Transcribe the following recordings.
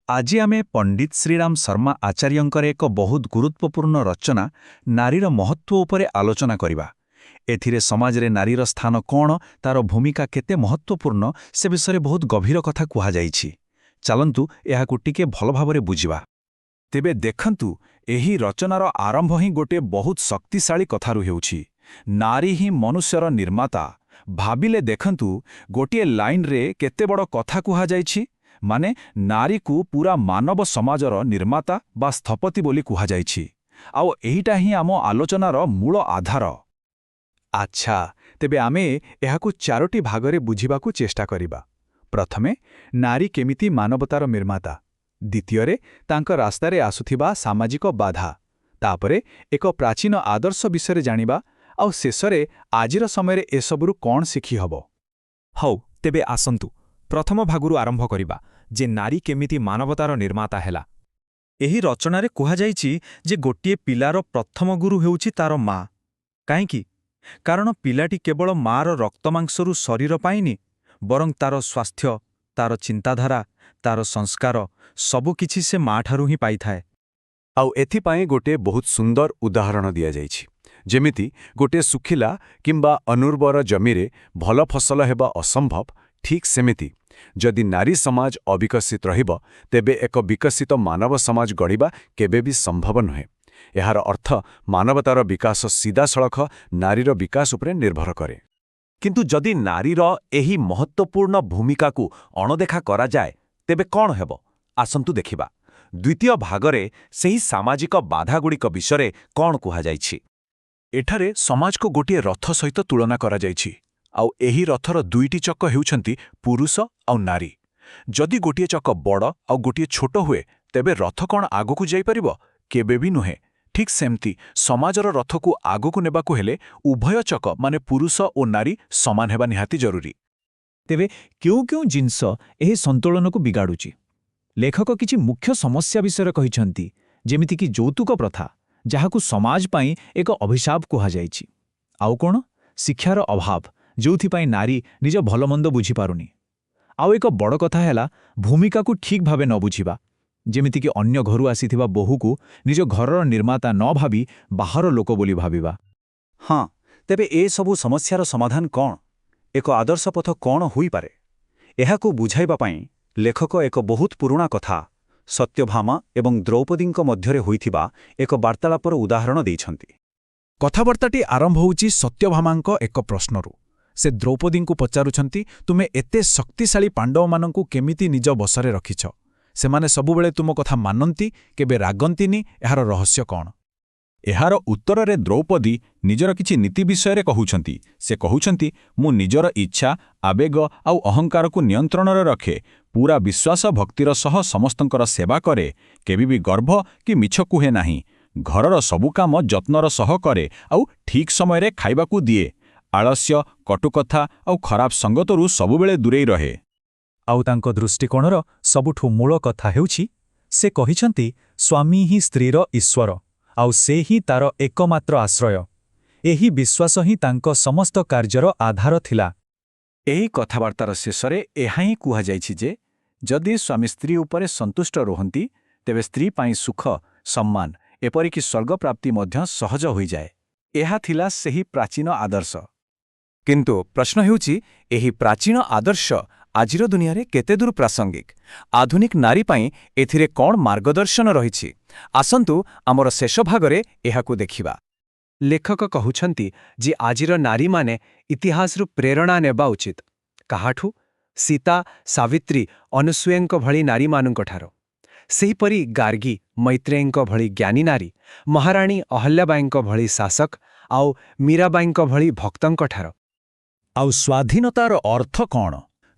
आज आमे पंडित श्रीराम शर्मा आचार्यंकर एक बहुत गुरुत्वपूर्ण रचना नारीर महत्व उपरे आलोचना करिबा। एथिरे समाज रे नारीर स्थान कौन तार भूमिका केते महत्वपूर्ण से विषय बहुत गभीर कथा कुहा जाइछि। चलंतु एहाकु टिके भल भाबरे बुझिबा। तेबे देखंतु एही रचनार आरंभ ही गोटे बहुत शक्तिशाली कथारु हेउछि। नारी ही मनुष्यर निर्माता। भाबिले देखंतु गोटे लाइन रे केते बड़ कथा कुहा जाइछि। माने नारी को पूरा मानव समाजर निर्माता बा स्थपति बोली कुहा जाइछि। आउ एहिटा ही आम आलोचनार मूल आधार। अच्छा, तेबे आमे एहाकु चारोटी भागरे बुझिबाकु चेष्टा करिबा। प्रथमे नारी केमिति मानवतार निर्माता, द्वितीयरे तांक रास्तारे आसुथिबा सामाजिक बाधा, तापरे एक प्राचीन आदर्श विषय जानिबा, आउ शेषरे आजिर समयरे एसबुरु कौन शिखी हबो। हौ तेबे आसंतु प्रथम भागुरु आरंभ करिबा जे नारी केमिति मानवतार निर्माता हेला। एही रचनारे कुहा जाइछि जे गोटिए पिलार प्रथम गुरु हेउछि तार मां। काहेकि? कारण पिलाटी केवल मार रक्तमांसरु शरीर पाइनि, बरं तार स्वास्थ्य, तार चिंताधारा, तार संस्कार सबु किछि से माठारु ही पाइथाए। आउ एथिपाई गोटे बहुत सुंदर उदाहरण दिया जाइछि। जेमिति गोटे सुखिला किंबा अनुर्वर जमीरे भल फसल हेबा असंभव, ठीक सेमिति जदि नारी समाज अविकसित रहिब तेबे एक विकसित मानव समाज गढ़िबा केबे भी संभव नुहे। एहार अर्थ मानवतार विकास सीधासळख नारीर विकास उपरे निर्भर करे। किंतु जदि नारीर एही महत्वपूर्ण भूमिका को अणदेखा करा जाए तेबे कौन हेबो? आसंतु देखिबा। द्वितीय भागरे सेही सामाजिक बाधागुड़िक विषय कौन कुहा जाइछि। एठारे समाज को गोटे रथ सहित तुलना करा जाइछि। आउ एही रथर दुईटी चक हेउछन्ति पुरुष आउ नारी। जदि गोटे चक बड़ आउ गोटे छोट हुए तेबे रथ कौन आगकु जाई परिबो? केबे भी नुहे। ठीक सेमती समाजर रथकु आगकु नेबाकु हेले उभय चक माने पुरुष और नारी समान हेबा निहाती जरूरी। तेबे क्यों क्यों जिनस एही संतुलनकु बिगाडुछि? लेखक किछि मुख्य समस्या विषय कहिछन्ति, जेमिति कि यौतुक प्रथा, जाहाकु समाज पाई एक अभिशाप कुहा जाइछि। आउ कोन? शिक्षार अभाव, जोथिपाई नारी निज भलमंद बुझी पारुनी। आउ एक बड़ कथा हैला भूमिका को ठीक भावे न बुझिबा। जेमिति कि अन्य घरु आसीथिबा बोहू को निज घरर निर्माता न भाबी बाहर लोक बोली भाबिबा। हाँ, तेबे ए सबु समस्यार समाधान कौन? एक आदर्श पथ कौन हुई पारे? एहाकु बुझाइबा पाई लेखक एक बहुत पुराना कथा सत्यभामा एवं द्रौपदींक मध्यरे होइथिबा एक वार्तालापर उदाहरण दैछन्ति। कथाबार्ताटी आरंभ होउछि सत्यभामांक एक प्रश्नरु। से द्रौपदींकु पचारुछन्ति, तुमे एते शक्तिशाली पांडवमानंकु केमिति निज बसरे रखिछ? सेमाने सबुबेले तुम कथा मानन्ति, केबे रागन्तिनि, एहार रहस्य कौन? एहार उत्तररे द्रौपदी निजर किछि नीति विषयरे कहुछन्ति। से कहुछन्ति, मु निजर इच्छा, आवेग आउ अहंकारकु नियंत्रणरे रखे, पूरा विश्वास भक्तिर सह समस्तंकर सेवा करे, केबे भी गर्भ कि मिछ कुहे नाही, घरर सबु काम जत्नर सह करे, आउ ठीक समयरे खाइबाकु दिए, आलस्य कटुकथा आउ खराब संगतरु सबुबेले दूरेई रहे। आउ तांको दृष्टिकोणर सबुठु मूल कथा हेउछि से कहिछन्ति, स्वामी ही स्त्रीर ईश्वर, आउ से ही तार एकमात्र आश्रय। एही विश्वास ही तांको समस्त कार्यर आधार थिला। एही कथाबार्तार शेषरे एहा ही कुहा जाइछि जे जदि स्वामी स्त्री उपरे संतुष्ट रोहंती तेबे स्त्री पाई सुख, सम्मान एपरिकी स्वर्ग प्राप्ति मध्य सहज होई जाए। एहा थिला सेही प्राचीन आदर्श। किंतु प्रश्न हेउछि एही प्राचीन आदर्श आजिर दुनियारे केते दूर प्रासंगिक? आधुनिक नारी पाई एथिरे कौन मार्गदर्शन रहिछि? आसंतु आमर शेष भागरे एहाकु देखिबा। लेखक कहुछन्ति जे आजिर नारी माने इतिहासरु प्रेरणा नेबा उचित। काहाठु? सीता, सावित्री, अनुसूयेंक भଳି नारी मानुंकठारो। सेहीपरि गार्गी, मैत्रेयींक भଳି ज्ञानी नारी, महाराणी अहल्याबाईंक भଳି शासक, आउ मीराबाईंक भଳି भक्तंकठारो। आउ स्वाधीनतार अर्थ कौन?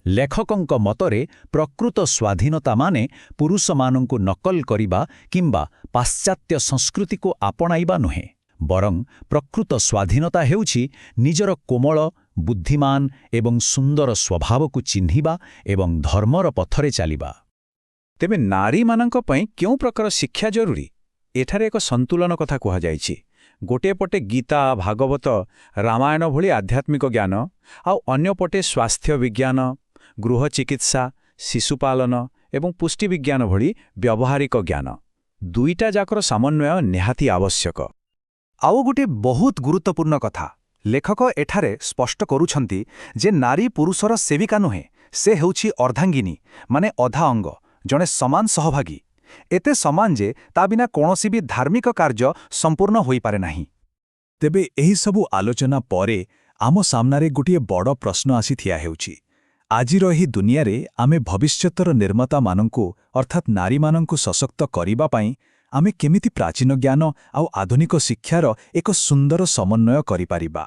लेखकंक मतरे प्रकृत स्वाधीनता माने पुरुषमानंकु नकल करिबा किंबा पाश्चात्य संस्कृति को आपणाइबा नुहे, बरं प्रकृत स्वाधीनता हेउछि निजर कोमल, बुद्धिमान एवं सुंदर स्वभावकु चिन्हिबा एवं धर्मर पथरे चालिबा। तेबे नारी मानंक पई क्यों प्रकार शिक्षा जरूरी? एठारे एक संतुलन कथा कुहा जाइछि। गोटे पटे गीता, भागवत, रामायण भଳି आध्यात्मिक ज्ञान, आउ अन्य पटे स्वास्थ्य विज्ञान, गृह चिकित्सा, शिशुपालन ଏବଂ ପୁଷ୍ଟିବିଜ୍ଞାନ ଭଳି ବ୍ୟବହାରିକ ଜ୍ଞାନ ଦୁଇଟା ଯାକର ସମନ୍ୱୟ ନିହାତି ଆବଶ୍ୟକ। ଆଉ ଗୋଟିଏ ବହୁତ ଗୁରୁତ୍ୱପୂର୍ଣ୍ଣ କଥା ଲେଖକ ଏଠାରେ ସ୍ପଷ୍ଟ କରୁଛନ୍ତି ଯେ ନାରୀ ପୁରୁଷର ସେବିକା ନୁହେଁ, ସେ ହେଉଛି ଅର୍ଦ୍ଧାଙ୍ଗିନୀ ମାନେ ଅଧା ଅଙ୍ଗ, ଜଣେ ସମାନ ସହଭାଗୀ। ଏତେ ସମାନ ଯେ ତା ବିନା କୌଣସି ବି ଧାର୍ମିକ କାର୍ଯ୍ୟ ସମ୍ପୂର୍ଣ୍ଣ ହୋଇପାରେ ନାହିଁ। ତେବେ ଏହିସବୁ ଆଲୋଚନା ପରେ ଆମ ସାମ୍ନାରେ ଗୋଟିଏ ବଡ଼ ପ୍ରଶ୍ନ ଆସି ଠିଆ ହେଉଛି। ଆଜିର ଏହି ଦୁନିଆରେ ଆମେ ଭବିଷ୍ୟତର ନିର୍ମାତାମାନଙ୍କୁ ଅର୍ଥାତ୍ ନାରୀମାନଙ୍କୁ ସଶକ୍ତ କରିବା ପାଇଁ ଆମେ କେମିତି ପ୍ରାଚୀନ ଜ୍ଞାନ ଆଉ ଆଧୁନିକ ଶିକ୍ଷାର ଏକ ସୁନ୍ଦର ସମନ୍ୱୟ କରିପାରିବା?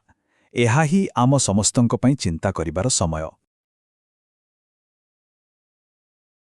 ଏହା ହିଁ ଆମ ସମସ୍ତଙ୍କ ପାଇଁ ଚିନ୍ତା କରିବାର ସମୟ।